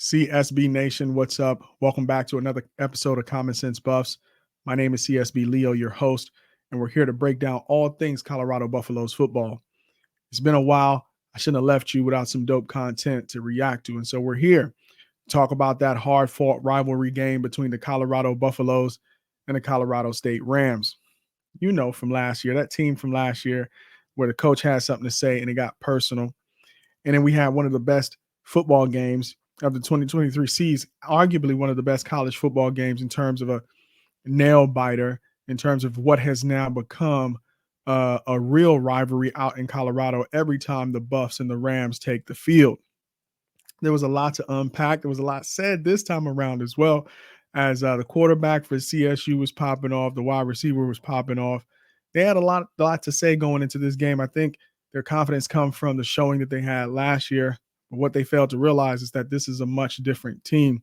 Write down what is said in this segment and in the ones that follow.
CSB Nation, what's up? Welcome back to another episode of Common Sense Buffs. My name is CSB Leo, your host, and we're here to break down all things Colorado Buffaloes football. It's been a while. I shouldn't have left you without some dope content to react to, and so we're here to talk about that hard-fought rivalry game between the Colorado Buffaloes and the Colorado State Rams. You know, from last year, that team from last year where the coach had something to say and it got personal. And then we had one of the best football games of the 2023 season, arguably one of the best college football games in terms of a nail biter, in terms of what has now become a real rivalry out in Colorado every time the Buffs and the Rams take the field. There was a lot to unpack. There was a lot said this time around as well, as the quarterback for CSU was popping off, the wide receiver was popping off. They had a lot to say going into this game. I think their confidence comes from the showing that they had last year. What they failed to realize is that this is a much different team.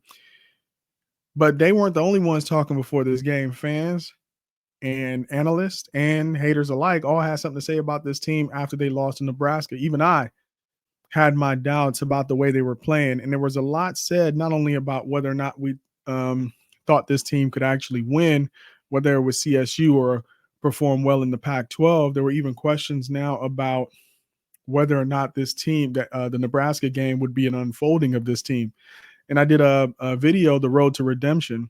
But they weren't the only ones talking before this game. Fans and analysts and haters alike all had something to say about this team after they lost to Nebraska. Even I had my doubts about the way they were playing. And there was a lot said not only about whether or not we thought this team could actually win, whether it was CSU or perform well in the Pac-12. There were even questions now about whether or not this team, that the Nebraska game would be an unfolding of this team. And I did a video, The Road to Redemption,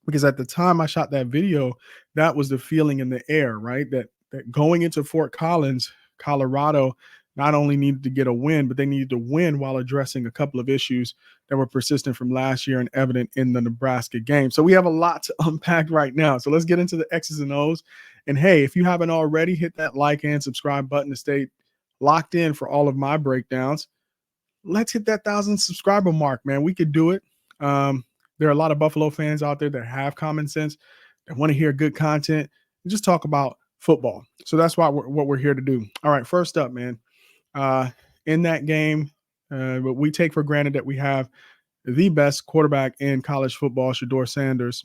because at the time I shot that video, that was the feeling in the air, right? That going into Fort Collins, Colorado, not only needed to get a win, but they needed to win while addressing a couple of issues that were persistent from last year and evident in the Nebraska game. So we have a lot to unpack right now. So let's get into the X's and O's. And hey, if you haven't already, hit that like and subscribe button to stay locked in for all of my breakdowns. Let's hit that 1,000 subscriber mark, man. We could do it. There are a lot of Buffalo fans out there that have common sense, that want to hear good content, and just talk about football. So that's what we're here to do. All right, first up, man. In that game, we take for granted that we have the best quarterback in college football, Shador Sanders.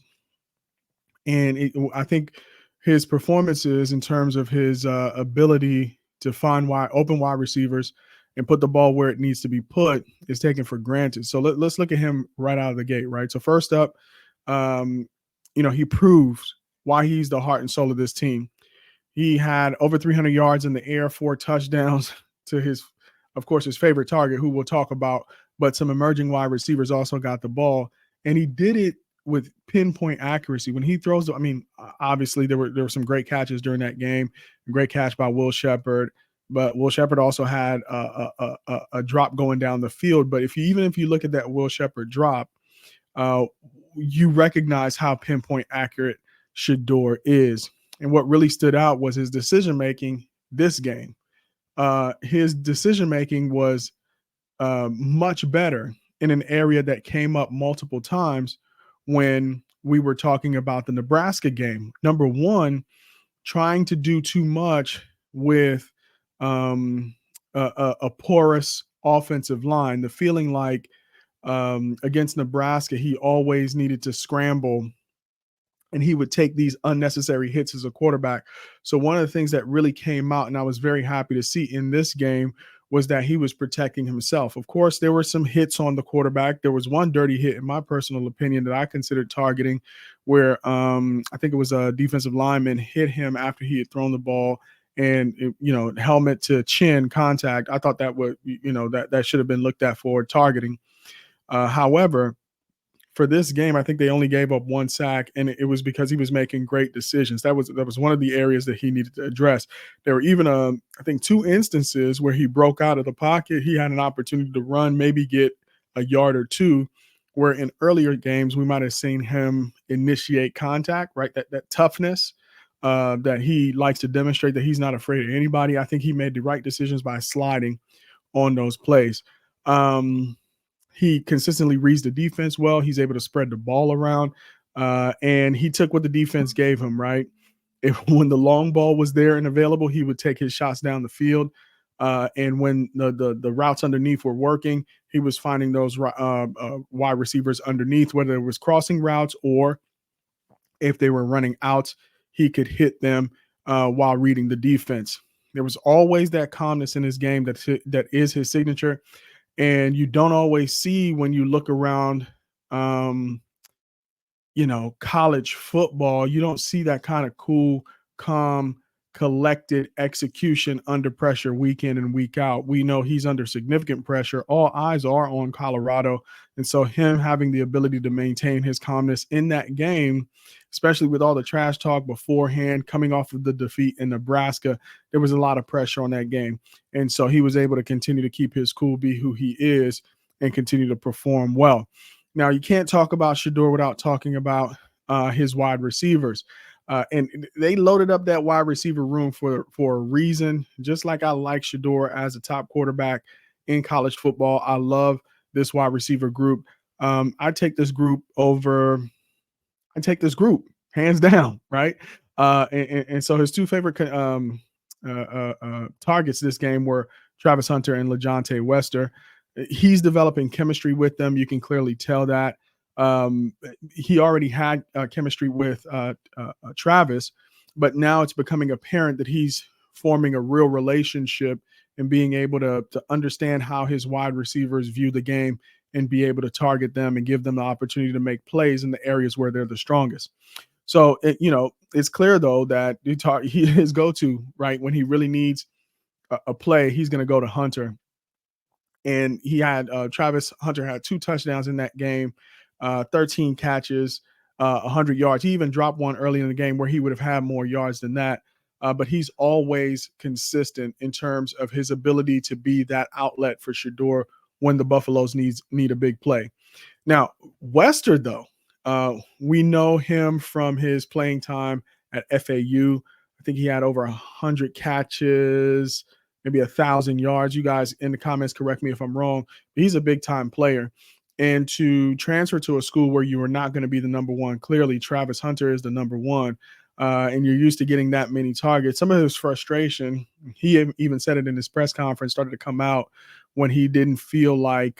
And I think his performances in terms of his ability to find open wide receivers and put the ball where it needs to be put is taken for granted. So let's look at him right out of the gate, right? So first up, he proves why he's the heart and soul of this team. He had over 300 yards in the air, 4 touchdowns to his favorite target, who we'll talk about, but some emerging wide receivers also got the ball, and he did it with pinpoint accuracy. When he throws, obviously there were some great catches during that game, a great catch by Will Shepard, but Will Shepard also had a drop going down the field. But if you look at that Will Shepard drop, you recognize how pinpoint accurate Shador is. And what really stood out was his decision-making this game. His decision-making was much better in an area that came up multiple times when we were talking about the Nebraska game. Number one, trying to do too much with a porous offensive line, the feeling like against Nebraska, he always needed to scramble and he would take these unnecessary hits as a quarterback. So one of the things that really came out, and I was very happy to see in this game, was that he was protecting himself. Of course, there were some hits on the quarterback. There was one dirty hit, in my personal opinion, that I considered targeting, where I think it was a defensive lineman hit him after he had thrown the ball, and helmet to chin contact. I thought that that should have been looked at for targeting. However, for this game, I think they only gave up 1 sack, and it was because he was making great decisions. That was one of the areas that he needed to address. There were even, I think, 2 instances where he broke out of the pocket. He had an opportunity to run, maybe get a yard or 2, where in earlier games we might have seen him initiate contact, right? That toughness that he likes to demonstrate, that he's not afraid of anybody. I think he made the right decisions by sliding on those plays. He consistently reads the defense well. He's able to spread the ball around, and he took what the defense gave him, right? When the long ball was there and available, he would take his shots down the field. And when the routes underneath were working, he was finding those wide receivers underneath, whether it was crossing routes or if they were running out, he could hit them while reading the defense. There was always that calmness in his game that is his signature. And you don't always see when you look around, college football, you don't see that kind of cool, calm, collected execution under pressure week in and week out. We know he's under significant pressure. All eyes are on Colorado. And so him having the ability to maintain his calmness in that game, especially with all the trash talk beforehand, coming off of the defeat in Nebraska, there was a lot of pressure on that game. And so he was able to continue to keep his cool, be who he is, and continue to perform well. Now, you can't talk about Shador without talking about his wide receivers. And they loaded up that wide receiver room for a reason. Just like I like Shador as a top quarterback in college football, I love this wide receiver group. I take this group hands down, right? And so his two favorite targets this game were Travis Hunter and LeJontay Wester. He's developing chemistry with them. You can clearly tell that. He already had chemistry with Travis, but now it's becoming apparent that he's forming a real relationship and being able to understand how his wide receivers view the game and be able to target them and give them the opportunity to make plays in the areas where they're the strongest. So, it's clear, though, that his go-to, right, when he really needs a play, he's going to go to Hunter. And he had Travis Hunter had 2 touchdowns in that game, 13 catches, 100 yards. He even dropped one early in the game where he would have had more yards than that. But he's always consistent in terms of his ability to be that outlet for Shador when the Buffaloes need a big play. Now, Wester, though, we know him from his playing time at FAU. I think he had over 100 catches, maybe 1,000 yards. You guys in the comments correct me if I'm wrong. But he's a big-time player. And to transfer to a school where you are not going to be the number one, clearly Travis Hunter is the number one, and you're used to getting that many targets. Some of his frustration, he even said it in his press conference, started to come out when he didn't feel like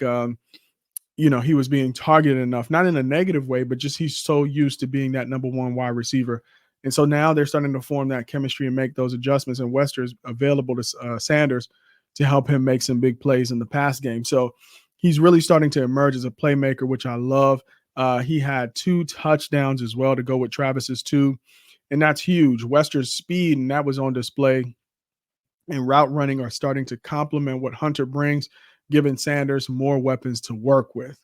he was being targeted enough, not in a negative way, but just he's so used to being that number one wide receiver. And so now they're starting to form that chemistry and make those adjustments. And Wester is available to Sanders to help him make some big plays in the pass game. So he's really starting to emerge as a playmaker, which I love. He had 2 touchdowns as well to go with Travis's 2. And that's huge. Wester's speed, and that was on display, and route running are starting to complement what Hunter brings, giving Sanders more weapons to work with.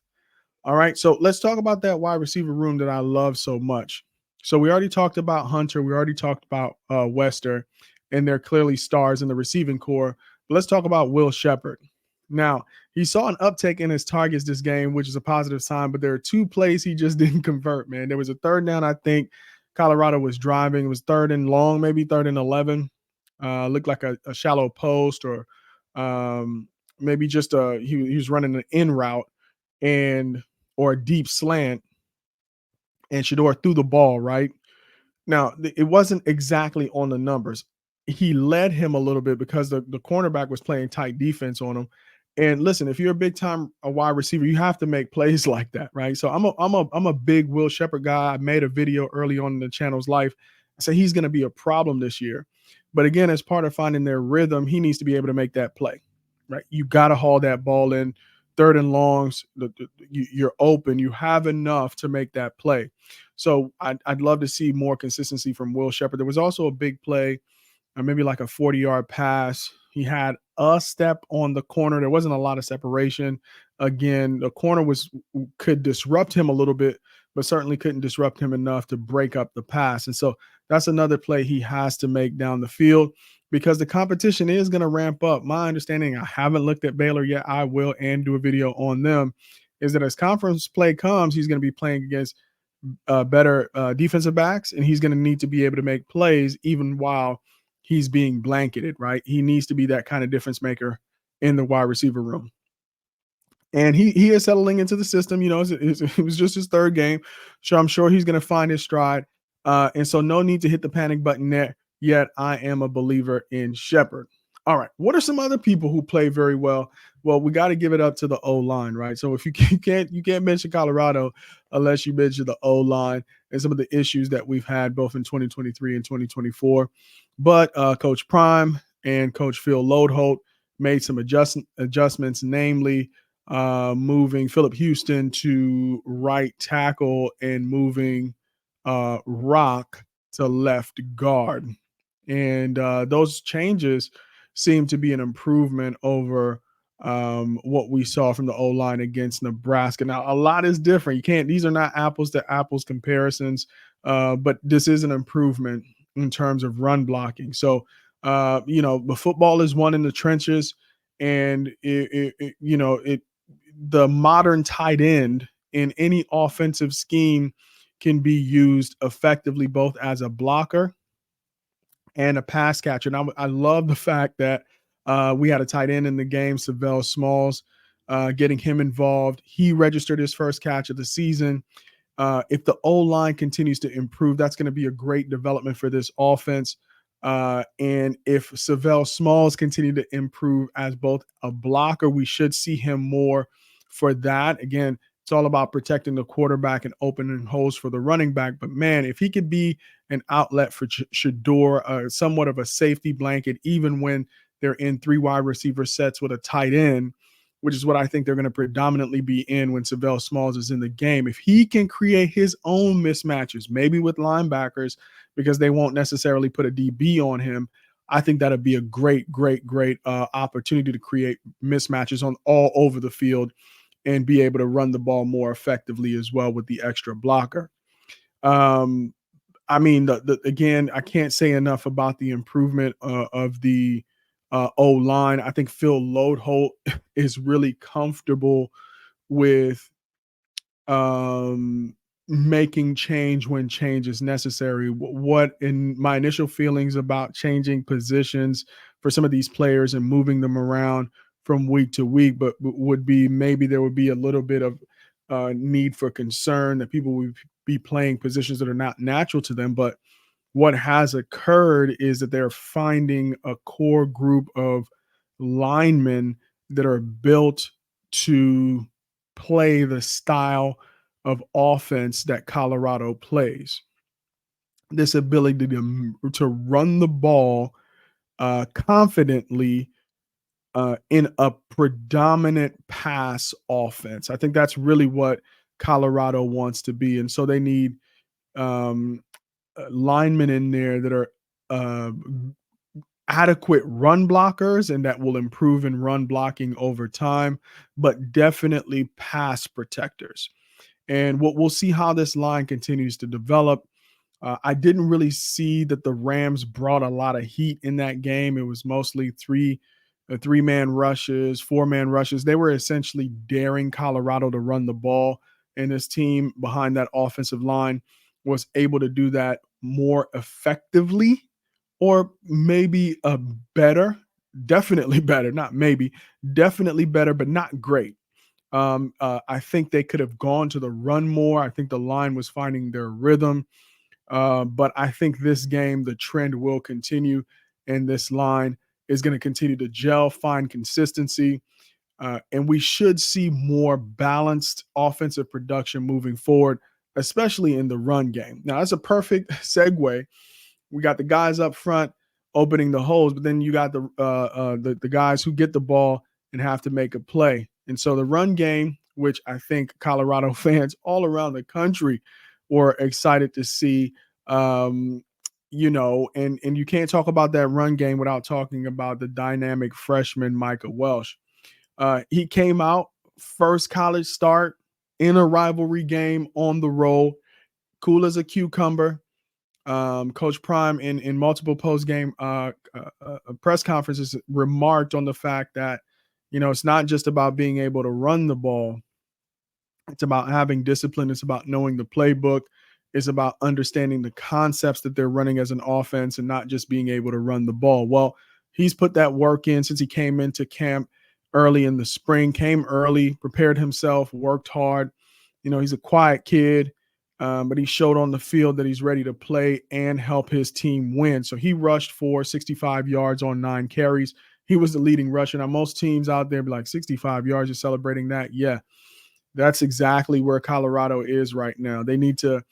All right, so let's talk about that wide receiver room that I love so much. So we already talked about Hunter. We already talked about Wester, and they're clearly stars in the receiving core. But let's talk about Will Shepard. Now, he saw an uptick in his targets this game, which is a positive sign, but there are 2 plays he just didn't convert, man. There was a third down, I think Colorado was driving. It was 3rd and long, maybe 3rd and 11. Looked like a shallow post, or maybe just he was running an in route or a deep slant, and Shador threw the ball, right? Now, it wasn't exactly on the numbers. He led him a little bit because the cornerback was playing tight defense on him. And listen, if you're a big time wide receiver, you have to make plays like that, right? So I'm a big Will Shepard guy. I made a video early on in the channel's life. I said he's going to be a problem this year. But again, as part of finding their rhythm, he needs to be able to make that play, right? You got to haul that ball in. 3rd and longs, you're open. You have enough to make that play. So I'd love to see more consistency from Will Shepard. There was also a big play, maybe like a 40-yard pass. He had a step on the corner. There wasn't a lot of separation. Again, the corner could disrupt him a little bit, but certainly couldn't disrupt him enough to break up the pass. And so that's another play he has to make down the field, because the competition is going to ramp up. My understanding, I haven't looked at Baylor yet. I will, and do a video on them, is that as conference play comes, he's going to be playing against better defensive backs, and he's going to need to be able to make plays even while he's being blanketed, right? He needs to be that kind of difference maker in the wide receiver room. And he is settling into the system. It was just his 3rd game. So I'm sure he's going to find his stride. And so no need to hit the panic button there. Yet I am a believer in Shepard. All right. What are some other people who play very well? Well, we got to give it up to the O-line, right? So if you can't mention Colorado unless you mention the O-line and some of the issues that we've had both in 2023 and 2024. But Coach Prime and Coach Phil Loadholt made some adjustments, namely moving Phillip Houston to right tackle and moving Rock to left guard. And those changes seem to be an improvement over what we saw from the O-line against Nebraska. Now, a lot is different. You can't, these are not apples to apples comparisons, but this is an improvement in terms of run blocking. So, the football is won in the trenches, and the modern tight end in any offensive scheme can be used effectively both as a blocker and a pass catcher. And I love the fact that we had a tight end in the game, Sel Smalls, getting him involved. He registered his first catch of the season. If the O-line continues to improve, that's going to be a great development for this offense. And if Sel Smalls continue to improve as both a blocker, we should see him more for that. Again, it's all about protecting the quarterback and opening holes for the running back. But man, if he could be an outlet for Shador, somewhat of a safety blanket, even when they're in 3 wide receiver sets with a tight end, which is what I think they're going to predominantly be in when Sel Smalls is in the game. If he can create his own mismatches, maybe with linebackers, because they won't necessarily put a DB on him, I think that'd be a great opportunity to create mismatches on all over the field and be able to run the ball more effectively as well with the extra blocker. Again, I can't say enough about the improvement of the O-line. I think Phil Loadholt is really comfortable with making change when change is necessary. What in my initial feelings about changing positions for some of these players and moving them around from week to week, but would be maybe there would be a little bit of need for concern that people would be playing positions that are not natural to them. But what has occurred is that they're finding a core group of linemen that are built to play the style of offense that Colorado plays. This ability to run the ball confidently in a predominant pass offense. I think that's really what Colorado wants to be. And so they need linemen in there that are adequate run blockers and that will improve in run blocking over time, but definitely pass protectors. And we'll see how this line continues to develop. I didn't really see that the Rams brought a lot of heat in that game. It was mostly three-man rushes, four-man rushes. They were essentially daring Colorado to run the ball, and this team behind that offensive line was able to do that more effectively, or maybe definitely better, not maybe, definitely better, but not great. I think they could have gone to the run more. I think the line was finding their rhythm. But I think this game, the trend will continue, and this line is going to continue to gel, find consistency, and we should see more balanced offensive production moving forward, especially in the run game. Now, that's a perfect segue. We got the guys up front opening the holes, but then you got the guys who get the ball and have to make a play. And so the run game, which I think Colorado fans all around the country were excited to see, and you can't talk about that run game without talking about the dynamic freshman Micah Welch. He came out first college start in a rivalry game on the road, cool as a cucumber. Coach Prime in multiple post-game press conferences remarked on the fact that, it's not just about being able to run the ball. It's about having discipline. It's about knowing the playbook. It's about understanding the concepts that they're running as an offense and not just being able to run the ball. Well, he's put that work in since he came into camp early in the spring, came early, prepared himself, worked hard. He's a quiet kid. But he showed on the field that he's ready to play and help his team win. So he rushed for 65 yards on 9 carries. He was the leading rusher. Now, most teams out there be like, 65 yards, you're celebrating that? Yeah, that's exactly where Colorado is right now. They need to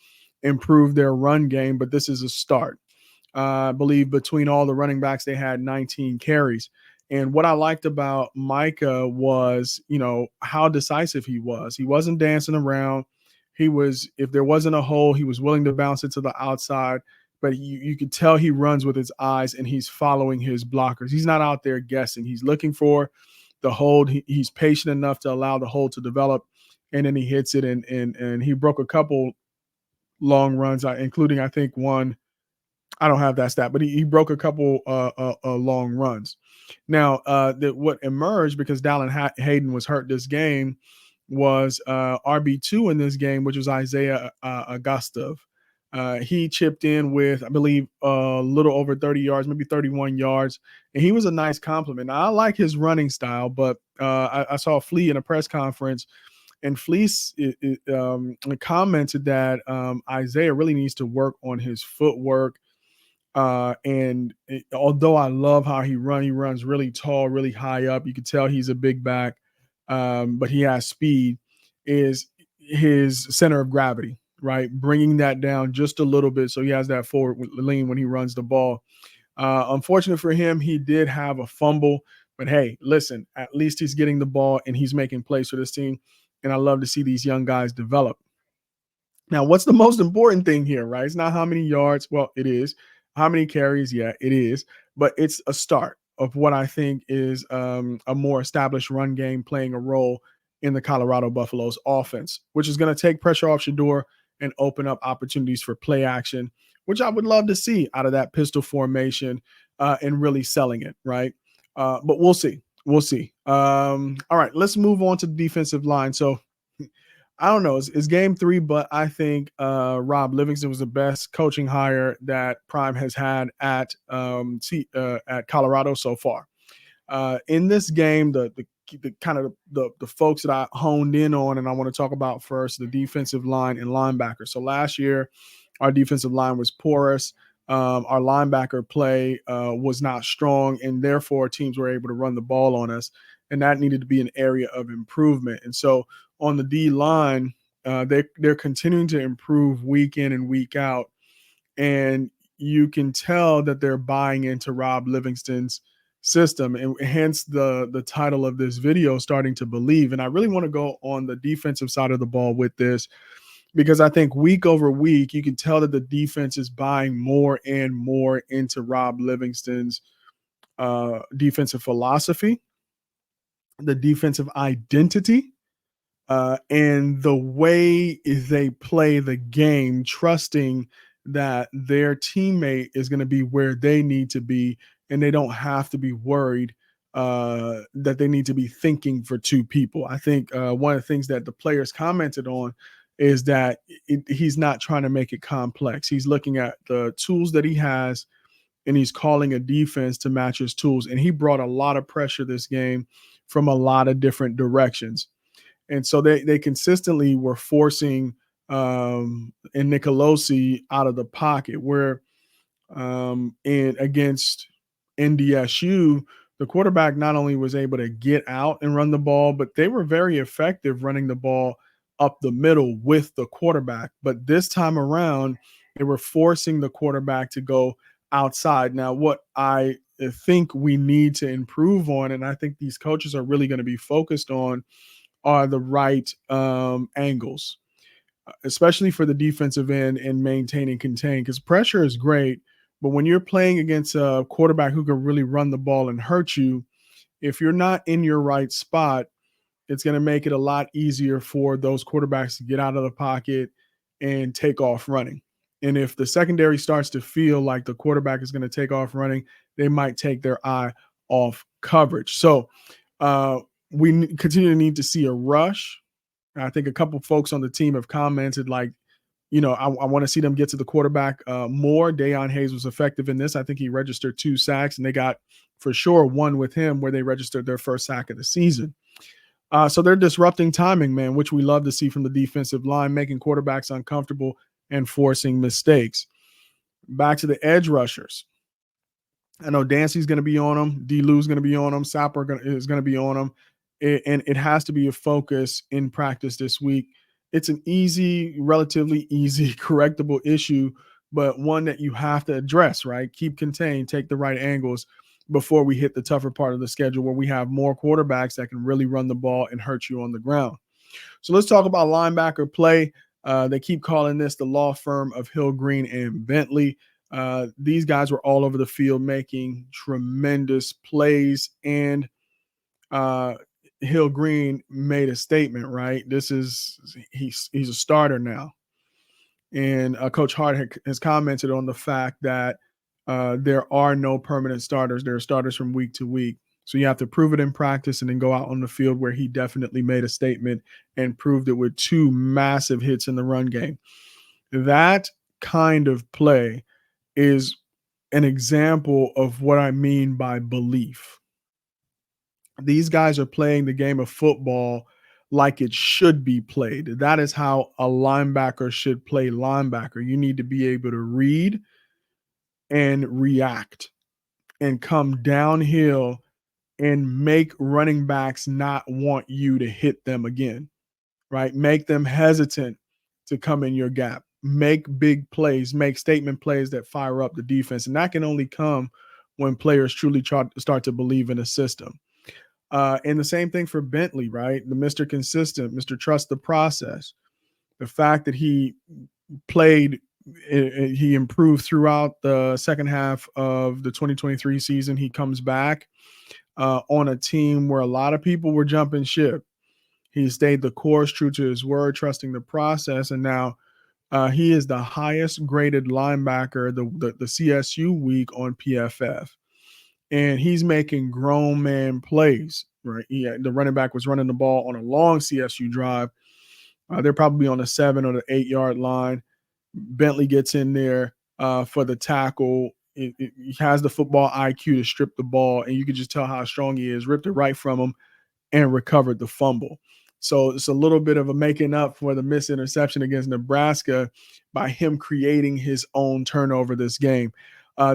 improve their run game, but this is a start. I believe between all the running backs, they had 19 carries. And what I liked about Micah was, how decisive he was. He wasn't dancing around. He was, if there wasn't a hole, he was willing to bounce it to the outside. But you could tell he runs with his eyes and he's following his blockers. He's not out there guessing. He's looking for the hold. He's patient enough to allow the hold to develop, and then he hits it. And he broke a couple long runs, including I think one. I don't have that stat, but he broke a couple long runs. Now, what emerged because Dallin Hayden was hurt this game was RB2 in this game, which was Isaiah Augustave. He chipped in with, I believe, a little over 30 yards, maybe 31 yards, and he was a nice compliment. Now, I like his running style, but I saw Flea in a press conference, and Fleece commented that Isaiah really needs to work on his footwork. Although I love how he runs really tall, really high up. You can tell he's a big back, but he has speed. Is his center of gravity, right? Bringing that down just a little bit so he has that forward lean when he runs the ball. Unfortunate for him, he did have a fumble, but hey, listen, at least he's getting the ball and he's making plays for this team. And I love to see these young guys develop. Now, what's the most important thing here, right? It's not how many yards. Well, it is. How many carries? Yeah, it is. But it's a start of what I think is a more established run game playing a role in the Colorado Buffaloes offense, which is going to take pressure off Shador and open up opportunities for play action, which I would love to see out of that pistol formation and really selling it, right? But we'll see. We'll see. All right, let's move on to the defensive line. So I don't know. It's game 3, but I think Rob Livingston was the best coaching hire that Prime has had at Colorado so far. In this game, the kind of the folks that I honed in on and I want to talk about first, the defensive line and linebacker. So last year, our defensive line was porous. Our linebacker play was not strong, and therefore teams were able to run the ball on us, and that needed to be an area of improvement. And so on the D line, they're continuing to improve week in and week out, and you can tell that they're buying into Rob Livingston's system, and hence the title of this video, Starting to Believe. And I really want to go on the defensive side of the ball with this, because I think week over week, you can tell that the defense is buying more and more into Rob Livingston's defensive philosophy, the defensive identity, and the way they play the game, trusting that their teammate is going to be where they need to be, and they don't have to be worried that they need to be thinking for two people. I think one of the things that the players commented on is that he's not trying to make it complex. He's looking at the tools that he has, and he's calling a defense to match his tools. And he brought a lot of pressure this game from a lot of different directions. And so they consistently were forcing Nicolosi out of the pocket, where and against NDSU, the quarterback not only was able to get out and run the ball, but they were very effective running the ball up the middle with the quarterback. But this time around, they were forcing the quarterback to go outside. Now, what I think we need to improve on, and I think these coaches are really going to be focused on, are the right angles, especially for the defensive end and maintain and contain, because pressure is great. But when you're playing against a quarterback who can really run the ball and hurt you, if you're not in your right spot, it's going to make it a lot easier for those quarterbacks to get out of the pocket and take off running. And if the secondary starts to feel like the quarterback is going to take off running, they might take their eye off coverage. So we continue to need to see a rush. I think a couple folks on the team have commented like, I want to see them get to the quarterback more. Deion Hayes was effective in this. I think he registered 2 sacks, and they got for sure one with him where they registered their first sack of the season. So they're disrupting timing, man, which we love to see from the defensive line, making quarterbacks uncomfortable and forcing mistakes. Back to the edge rushers. I know Dancy's going to be on them. D-Lou's going to be on them. Sapper is going to be on them. And it has to be a focus in practice this week. It's an relatively easy, correctable issue, but one that you have to address, right? Keep contained, take the right angles, before we hit the tougher part of the schedule where we have more quarterbacks that can really run the ball and hurt you on the ground. So let's talk about linebacker play. They keep calling this the law firm of Hill, Green, and Bentley. These guys were all over the field making tremendous plays, and Hill Green made a statement, right? He's a starter now. And Coach Hart has commented on the fact that there are no permanent starters. There are starters from week to week. So you have to prove it in practice and then go out on the field, where he definitely made a statement and proved it with 2 massive hits in the run game. That kind of play is an example of what I mean by belief. These guys are playing the game of football like it should be played. That is how a linebacker should play linebacker. You need to be able to read and react and come downhill and make running backs not want you to hit them again, right? Make them hesitant to come in your gap. Make big plays, make statement plays that fire up the defense. And that can only come when players truly start to believe in a system. And the same thing for Bentley, right? The Mr. Consistent, Mr. Trust the Process. The fact that he improved throughout the second half of the 2023 season. He comes back on a team where a lot of people were jumping ship. He stayed the course, true to his word, trusting the process. And now he is the highest graded linebacker the CSU week on PFF. And he's making grown man plays, right? The running back was running the ball on a long CSU drive. They're probably on the 7 or the 8 yard line. Bentley gets in there for the tackle. He has the football IQ to strip the ball, and you can just tell how strong he is. Ripped it right from him and recovered the fumble. So it's a little bit of a making up for the missed interception against Nebraska by him creating his own turnover this game.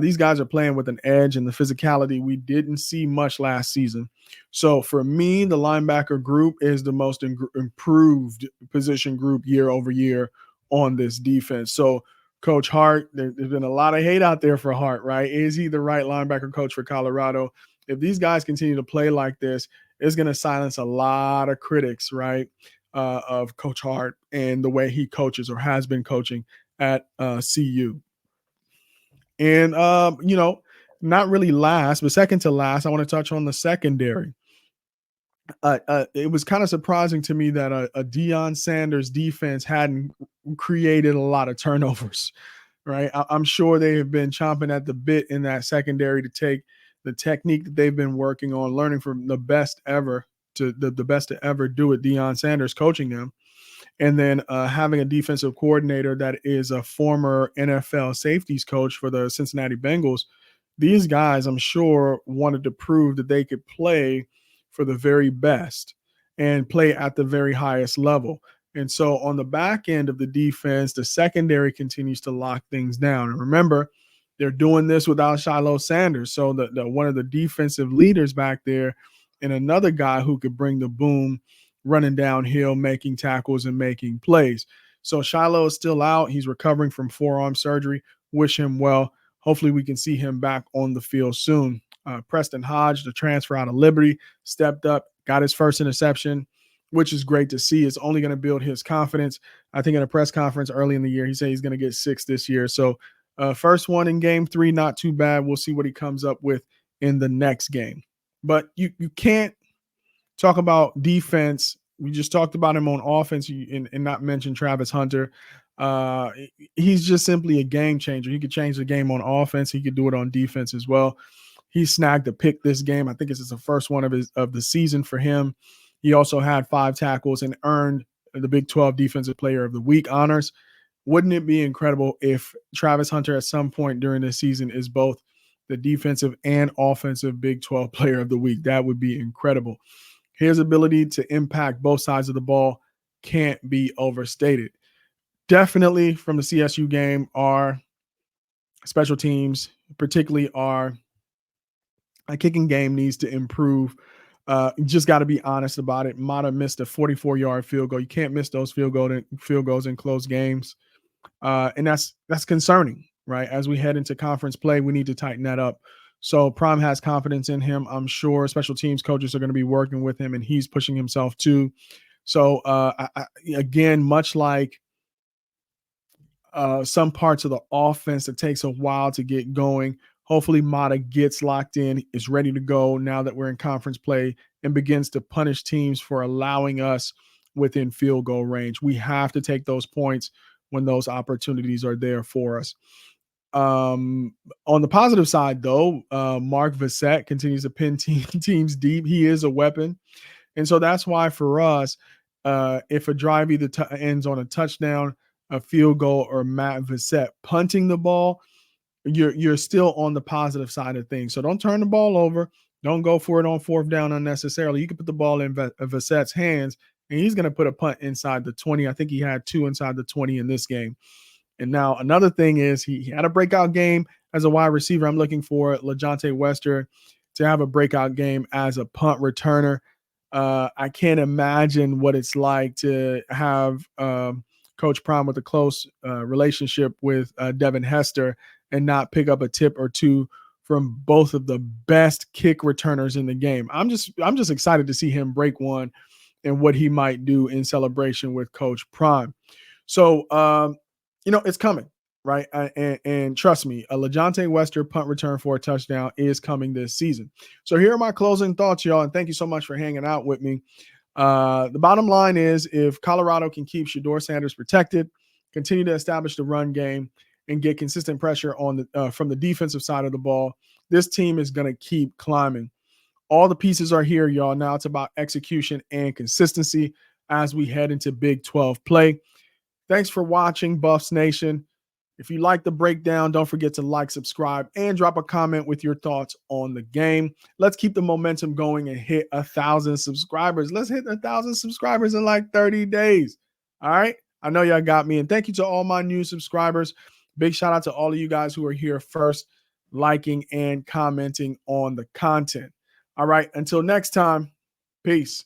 These guys are playing with an edge and the physicality we didn't see much last season. So for me, the linebacker group is the most improved position group year over year on this defense. So Coach Hart, there's been a lot of hate out there for Hart, right? Is he the right linebacker coach for Colorado? If these guys continue to play like this, it's going to silence a lot of critics, right, of Coach Hart and the way he coaches or has been coaching at CU. And, not really last, but second to last, I want to touch on the secondary. It was kind of surprising to me that a Deion Sanders defense hadn't created a lot of turnovers, right? I'm sure they have been chomping at the bit in that secondary to take the technique that they've been working on, learning from the best ever to the best to ever do it, Deion Sanders coaching them. And then having a defensive coordinator that is a former NFL safeties coach for the Cincinnati Bengals. These guys, I'm sure, wanted to prove that they could play for the very best and play at the very highest level. And so on the back end of the defense, the secondary continues to lock things down. And remember, they're doing this without Shador Sanders. So the one of the defensive leaders back there and another guy who could bring the boom running downhill, making tackles and making plays. So Shiloh is still out. He's recovering from forearm surgery. Wish him well. Hopefully we can see him back on the field soon. Preston Hodge, the transfer out of Liberty, stepped up, got his first interception, which is great to see. It's only going to build his confidence. I think in a press conference early in the year, he said he's going to get 6 this year. So first one in game 3, not too bad. We'll see what he comes up with in the next game. But you can't talk about defense. We just talked about him on offense and not mention Travis Hunter. He's just simply a game changer. He could change the game on offense. He could do it on defense as well. He snagged a pick this game. I think this is the first one of the season for him. He also had 5 tackles and earned the Big 12 Defensive Player of the Week honors. Wouldn't it be incredible if Travis Hunter at some point during this season is both the defensive and offensive Big 12 Player of the Week? That would be incredible. His ability to impact both sides of the ball can't be overstated. Definitely from the CSU game, our special teams, particularly our kicking game, needs to improve. Just got to be honest about it. Mata missed a 44-yard field goal. You can't miss those field goals in close games. And that's concerning, right? As we head into conference play, we need to tighten that up. So Prime has confidence in him. I'm sure special teams coaches are going to be working with him, and he's pushing himself too. So again, much like some parts of the offense that takes a while to get going. Hopefully, Mata gets locked in, is ready to go now that we're in conference play, and begins to punish teams for allowing us within field goal range. We have to take those points when those opportunities are there for us. On the positive side, though, Mark Vissett continues to pin teams deep. He is a weapon. And so that's why for us, if a drive either ends on a touchdown, a field goal, or Matt Vissett punting the ball, you're still on the positive side of things. So don't turn the ball over. Don't go for it on fourth down unnecessarily. You can put the ball in Vissett's hands, and he's going to put a punt inside the 20. I think he had 2 inside the 20 in this game. And now another thing is he had a breakout game as a wide receiver. I'm looking for LeJontay Wester to have a breakout game as a punt returner. I can't imagine what it's like to have Coach Prime with a close relationship with Devin Hester and not pick up a tip or two from both of the best kick returners in the game. I'm just excited to see him break one and what he might do in celebration with Coach Prime. So, it's coming, right? And trust me, a LeJontay Wester punt return for a touchdown is coming this season. So here are my closing thoughts, y'all, and thank you so much for hanging out with me. The bottom line is if Colorado can keep Shador Sanders protected, continue to establish the run game, and get consistent pressure on from the defensive side of the ball, this team is going to keep climbing. All the pieces are here, y'all. Now it's about execution and consistency as we head into Big 12 play. Thanks for watching, Buffs Nation. If you like the breakdown, don't forget to like, subscribe, and drop a comment with your thoughts on the game. Let's keep the momentum going and hit 1,000 subscribers. Let's hit 1,000 subscribers in like 30 days. All right? I know y'all got me. And thank you to all my new subscribers. Big shout out to all of you guys who are here first, liking and commenting on the content. All right. Until next time, peace.